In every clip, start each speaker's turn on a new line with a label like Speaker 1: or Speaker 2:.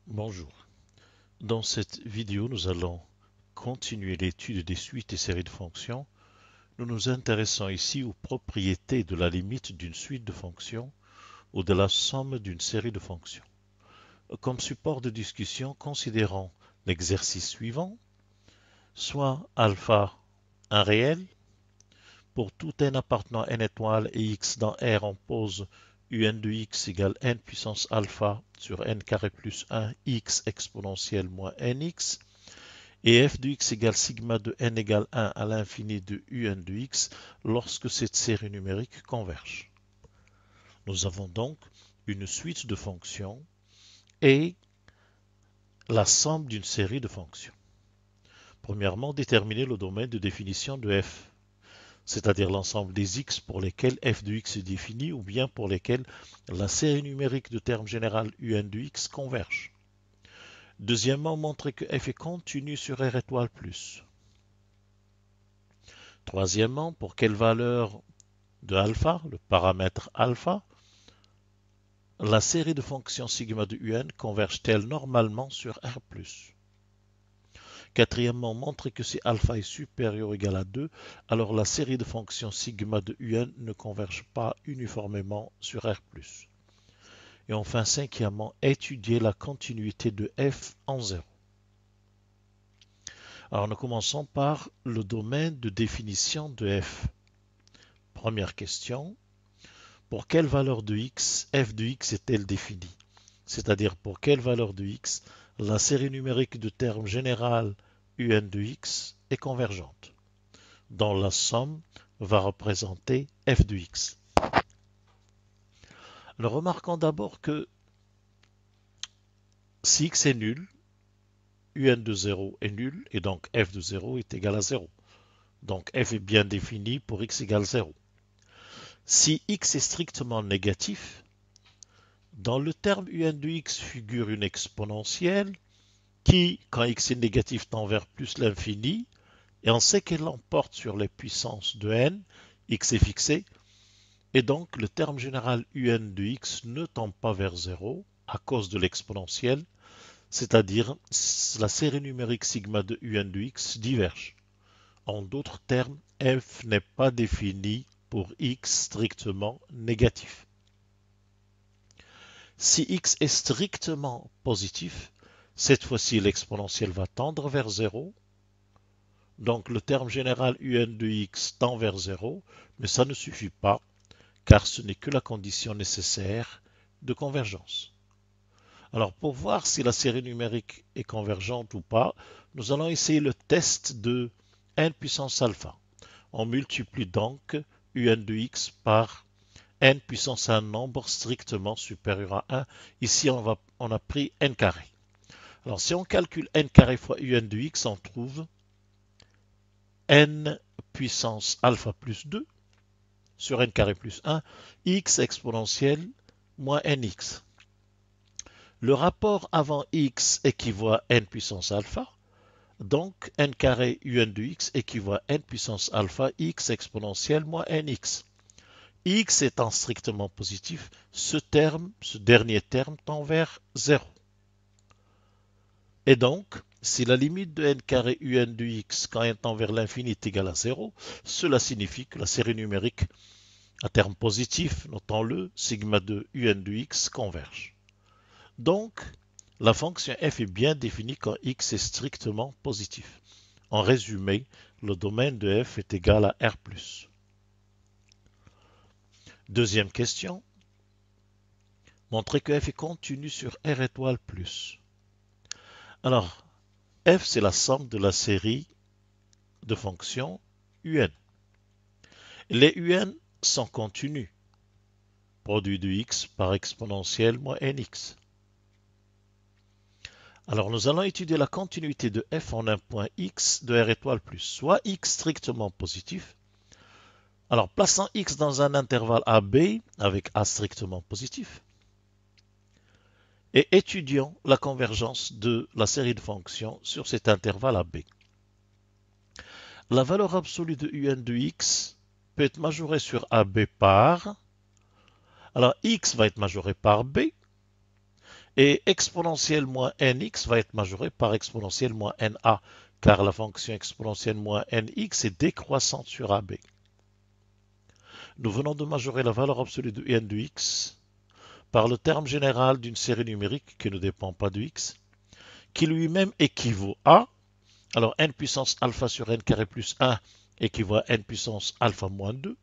Speaker 1: Bonjour. Dans cette vidéo, nous allons continuer l'étude des suites et séries de fonctions. Nous nous intéressons ici aux propriétés de la limite d'une suite de fonctions ou de la somme d'une série de fonctions. Comme support de discussion, considérons l'exercice suivant, soit alpha un réel. Pour tout n appartenant à n étoiles et x dans R, on pose un de x égale n puissance alpha sur n carré plus 1 x exponentielle moins nx. Et f de x égale sigma de n égale 1 à l'infini de un de x lorsque cette série numérique converge. Nous avons donc une suite de fonctions et la somme d'une série de fonctions. Premièrement, déterminer le domaine de définition de f, c'est-à-dire l'ensemble des x pour lesquels f de x est défini ou bien pour lesquels la série numérique de termes général un de x converge. Deuxièmement, montrer que f est continu sur R étoile plus. Troisièmement, pour quelle valeur de alpha, le paramètre alpha, la série de fonctions sigma de un converge-t-elle normalement sur R+. Quatrièmement, montrer que si alpha est supérieur ou égal à 2, alors la série de fonctions sigma de un ne converge pas uniformément sur R+. Et enfin, cinquièmement, étudier la continuité de f en 0. Alors nous commençons par le domaine de définition de f. Première question, pour quelle valeur de x f de x est-elle définie? C'est-à-dire pour quelle valeur de x la série numérique de termes général un de x est convergente, dont la somme va représenter f de x. Alors remarquons d'abord que si x est nul, un de 0 est nul et donc f de 0 est égal à 0. Donc f est bien défini pour x égale 0. Si x est strictement négatif, dans le terme un de x figure une exponentielle qui, quand x est négatif, tend vers plus l'infini, et on sait qu'elle l'emporte sur les puissances de n, x est fixé, et donc le terme général un de x ne tend pas vers 0 à cause de l'exponentielle, c'est-à-dire la série numérique sigma de un de x diverge. En d'autres termes, f n'est pas défini pour x strictement négatif. Si x est strictement positif, cette fois-ci l'exponentielle va tendre vers 0. Donc le terme général un de x tend vers 0, mais ça ne suffit pas, car ce n'est que la condition nécessaire de convergence. Alors pour voir si la série numérique est convergente ou pas, nous allons essayer le test de n puissance alpha. On multiplie donc un de x par n puissance un nombre strictement supérieur à 1. Ici, on a pris n carré. Alors, si on calcule n carré fois un de x, on trouve n puissance alpha plus 2 sur n carré plus 1, x exponentielle moins nx. Le rapport avant x équivaut à n puissance alpha, donc n carré un de x équivaut à n puissance alpha x exponentielle moins nx. X étant strictement positif, ce dernier terme tend vers 0. Et donc, si la limite de n carré un de x quand n tend vers l'infini est égale à 0, cela signifie que la série numérique à terme positif, notons-le, sigma de un de x converge. Donc, la fonction f est bien définie quand x est strictement positif. En résumé, le domaine de f est égal à R+. Deuxième question. Montrer que f est continu sur R étoile plus. Alors, f c'est la somme de la série de fonctions un. Les un sont continus. Produit de x par exponentielle moins nx. Alors nous allons étudier la continuité de f en un point x de R étoile plus, soit x strictement positif. Alors plaçant x dans un intervalle AB avec A strictement positif. Et étudions la convergence de la série de fonctions sur cet intervalle AB. La valeur absolue de un de x peut être majorée sur AB par, alors x va être majoré par b, Et exponentielle moins nx va être majorée par exponentielle moins na, car la fonction exponentielle moins nx est décroissante sur AB. Nous venons de majorer la valeur absolue de un de x par le terme général d'une série numérique qui ne dépend pas de x, qui lui-même équivaut à, alors n puissance alpha sur n carré plus 1 équivaut à n puissance alpha moins 2.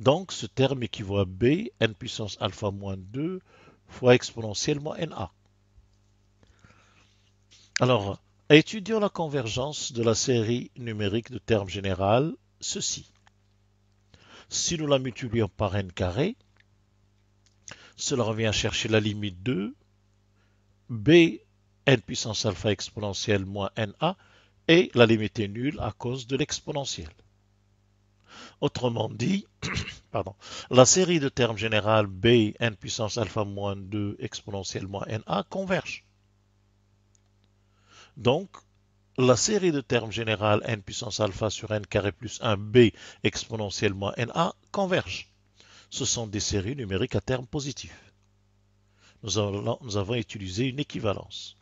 Speaker 1: Donc ce terme équivaut à b, n puissance alpha moins 2 fois exponentielle moins na. Alors, étudions la convergence de la série numérique de termes général, ceci. Si nous la multiplions par n carré, cela revient à chercher la limite de b n puissance alpha exponentielle moins na, et la limite est nulle à cause de l'exponentielle. Autrement dit, la série de termes général b n puissance alpha moins 2 exponentielle moins na converge. Donc, la série de termes général n puissance alpha sur n carré plus 1b exponentielle moins na converge. Ce sont des séries numériques à termes positifs. Nous avons utilisé une équivalence.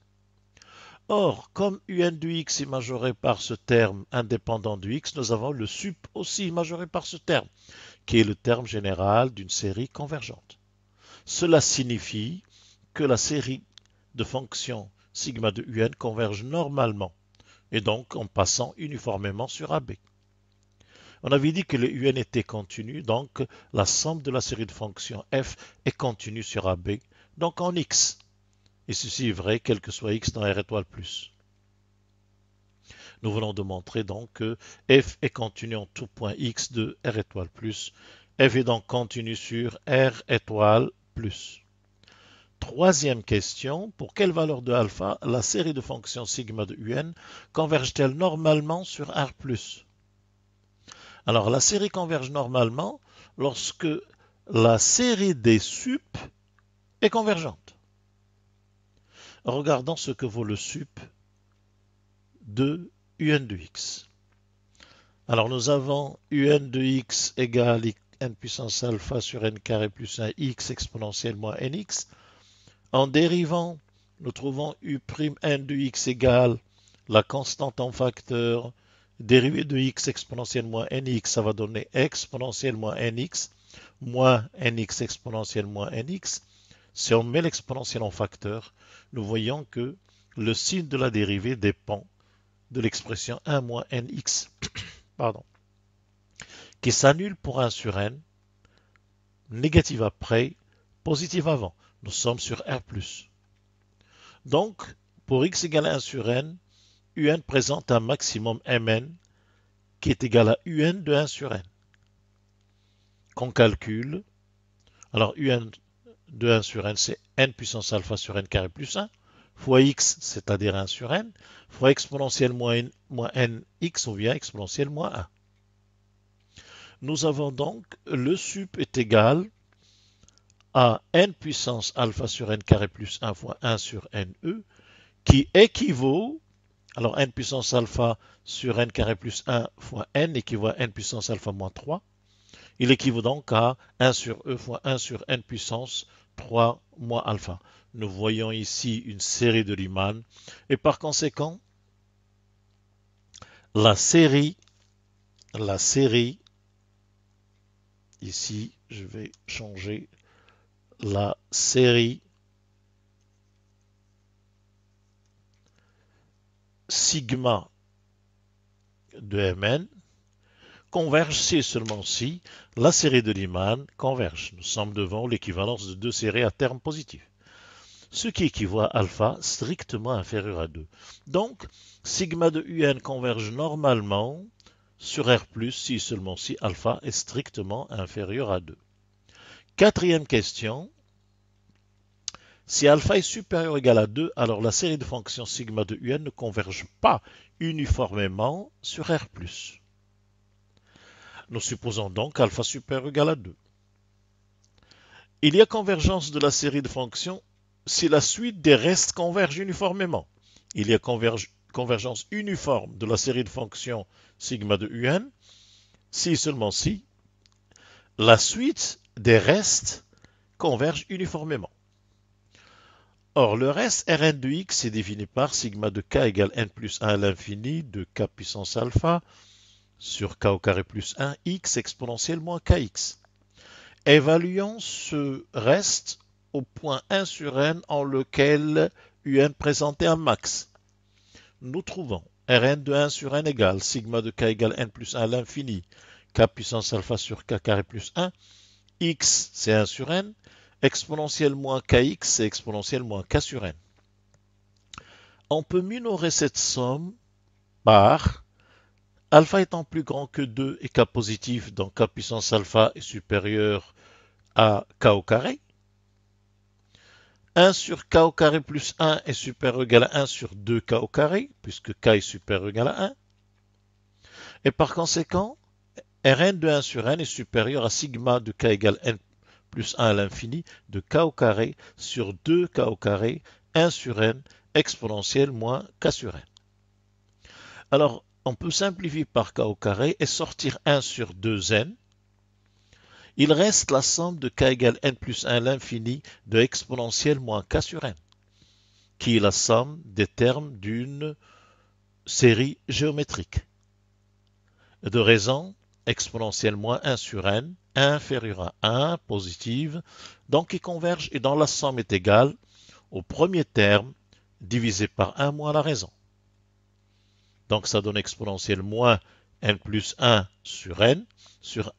Speaker 1: Or, comme un de x est majoré par ce terme indépendant de x, nous avons le sup aussi majoré par ce terme, qui est le terme général d'une série convergente. Cela signifie que la série de fonctions sigma de un converge normalement, et donc en passant uniformément sur AB. On avait dit que le un était continu, donc la somme de la série de fonctions f est continue sur AB, donc en x. Et ceci est vrai quel que soit x dans R étoile plus. Nous venons de montrer donc que f est continu en tout point x de R étoile plus. F est donc continu sur R étoile plus. Troisième question, pour quelle valeur de alpha la série de fonctions sigma de un converge-t-elle normalement sur R+? Alors la série converge normalement lorsque la série des sup est convergente. Regardons ce que vaut le sup de un de x. Alors nous avons un de x égale n puissance alpha sur n carré plus 1 x exponentielle moins nx. En dérivant, nous trouvons u'N de x égale la constante en facteur dérivée de x exponentielle moins nx, ça va donner exponentielle moins nx moins nx exponentielle moins nx. Si on met l'exponentielle en facteur, nous voyons que le signe de la dérivée dépend de l'expression 1 moins nx, qui s'annule pour 1 sur n, négative après, positive avant. Nous sommes sur R+. Donc, pour x égale à 1 sur n, un présente un maximum mn qui est égal à un de 1 sur n. Qu'on calcule, alors un de 1 sur n, c'est n puissance alpha sur n carré plus 1, fois x, c'est-à-dire 1 sur n, fois exponentielle moins nx, ou bien exponentielle moins 1. Nous avons donc le sup est égal à n puissance alpha sur n carré plus 1 fois 1 sur ne, qui équivaut, alors n puissance alpha sur n carré plus 1 fois n équivaut à n puissance alpha moins 3. Il équivaut donc à 1 sur e fois 1 sur n puissance 3 moins alpha. Nous voyons ici une série de Riemann, et par conséquent, la série, ici, je vais changer la série sigma de Mn converge si et seulement si la série de Riemann converge. Nous sommes devant l'équivalence de deux séries à terme positif, ce qui équivaut à alpha strictement inférieur à 2. Donc, sigma de un converge normalement sur R+, si et seulement si alpha est strictement inférieur à 2. Quatrième question. Si alpha est supérieur ou égal à 2, alors la série de fonctions sigma de un ne converge pas uniformément sur R+. Nous supposons donc alpha supérieur ou égal à 2. Il y a convergence de la série de fonctions si la suite des restes converge uniformément. Il y a convergence uniforme de la série de fonctions sigma de un si et seulement si la suite des restes converge uniformément. Or, le reste Rn de x est défini par sigma de k égale n plus 1 à l'infini de k puissance alpha sur k au carré plus 1 x exponentielle moins kx. Évaluons ce reste au point 1 sur n en lequel un présentait un max. Nous trouvons Rn de 1 sur n égale sigma de k égale n plus 1 à l'infini k puissance alpha sur k carré plus 1 x c'est 1 sur n, exponentielle moins kx c'est exponentielle moins k sur n. On peut minorer cette somme par alpha étant plus grand que 2 et k positif, donc k puissance alpha est supérieur à k au carré. 1 sur k au carré plus 1 est supérieur ou égal à 1 sur 2k au carré, puisque k est supérieur ou égal à 1. Et par conséquent, Rn de 1 sur n est supérieur à sigma de k égale n plus 1 à l'infini de k au carré sur 2k au carré 1 sur n exponentielle moins k sur n. Alors, on peut simplifier par k au carré et sortir 1 sur 2n. Il reste la somme de k égale n plus 1 à l'infini de exponentielle moins k sur n, qui est la somme des termes d'une série géométrique. De raison exponentielle moins 1 sur n inférieure à 1 positive, donc qui converge et dont la somme est égale au premier terme divisé par 1 moins la raison. Donc ça donne exponentielle moins n plus 1 sur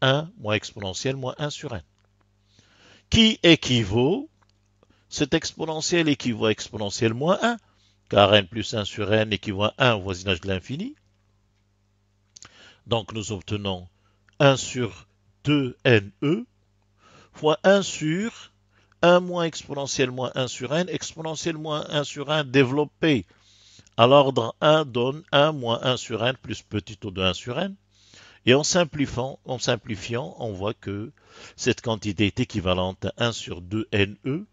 Speaker 1: 1 moins exponentielle moins 1 sur n. Qui équivaut, cet exponentiel équivaut à exponentielle moins 1, car n plus 1 sur n équivaut à 1 au voisinage de l'infini. Donc nous obtenons 1 sur 2ne fois 1 sur 1 moins exponentielle moins 1 sur n, exponentielle moins 1 sur 1 développé à l'ordre 1 donne 1 moins 1 sur n plus petit o de 1 sur n. Et en simplifiant, on voit que cette quantité est équivalente à 1 sur 2ne.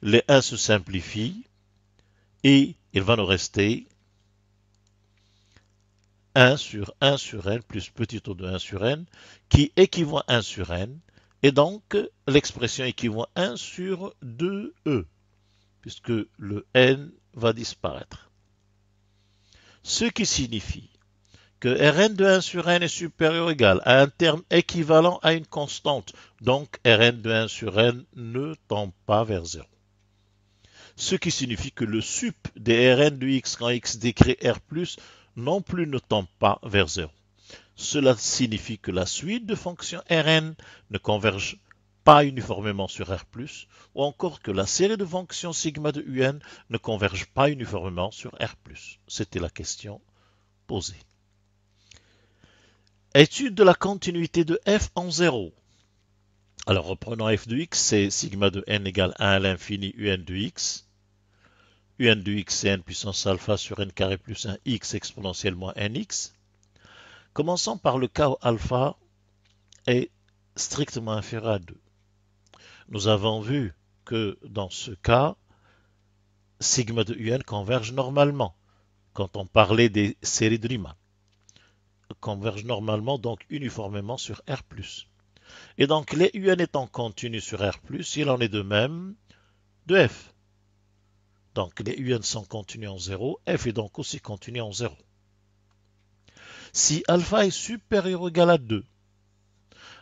Speaker 1: Les 1 se simplifient et il va nous rester 1 sur n plus petit o de 1 sur n qui équivaut à 1 sur n. Et donc, l'expression équivaut à 1 sur 2e, puisque le n va disparaître. Ce qui signifie que Rn de 1 sur n est supérieur ou égal à un terme équivalent à une constante. Donc, Rn de 1 sur n ne tend pas vers 0. Ce qui signifie que le sup des Rn de x quand x décrit R+, non plus ne tend pas vers 0. Cela signifie que la suite de fonctions Rn ne converge pas uniformément sur R+, ou encore que la série de fonctions sigma de un ne converge pas uniformément sur R+. C'était la question posée. Étude de la continuité de f en 0. Alors reprenons f de x, c'est sigma de n égale 1 à l'infini un de x. Un de x c'est n puissance alpha sur n carré plus 1 x exponentielle moins nx. Commençons par le cas où alpha est strictement inférieur à 2. Nous avons vu que dans ce cas, sigma de un converge normalement, quand on parlait des séries de Riemann. Converge normalement, donc uniformément sur R+. Et donc les un étant continus sur R+, il en est de même de f. Donc les un sont continus en 0, f est donc aussi continu en 0. Si alpha est supérieur ou égal à 2,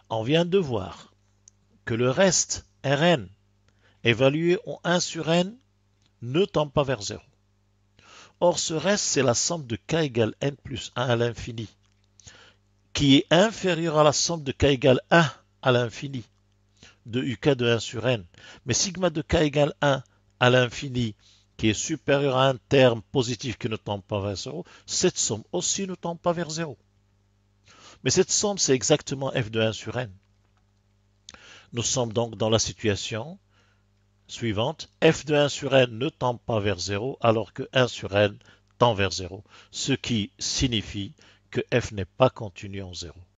Speaker 1: on vient de voir que le reste Rn évalué en 1 sur n ne tend pas vers 0. Or ce reste c'est la somme de k égale n plus 1 à l'infini, qui est inférieure à la somme de k égale 1 à l'infini de uk de 1 sur n. Mais sigma de k égale 1 à l'infini, qui est supérieur à un terme positif qui ne tend pas vers 0, cette somme aussi ne tend pas vers 0. Mais cette somme, c'est exactement f de 1 sur n. Nous sommes donc dans la situation suivante. F de 1 sur n ne tend pas vers 0, alors que 1 sur n tend vers 0, ce qui signifie que f n'est pas continu en 0.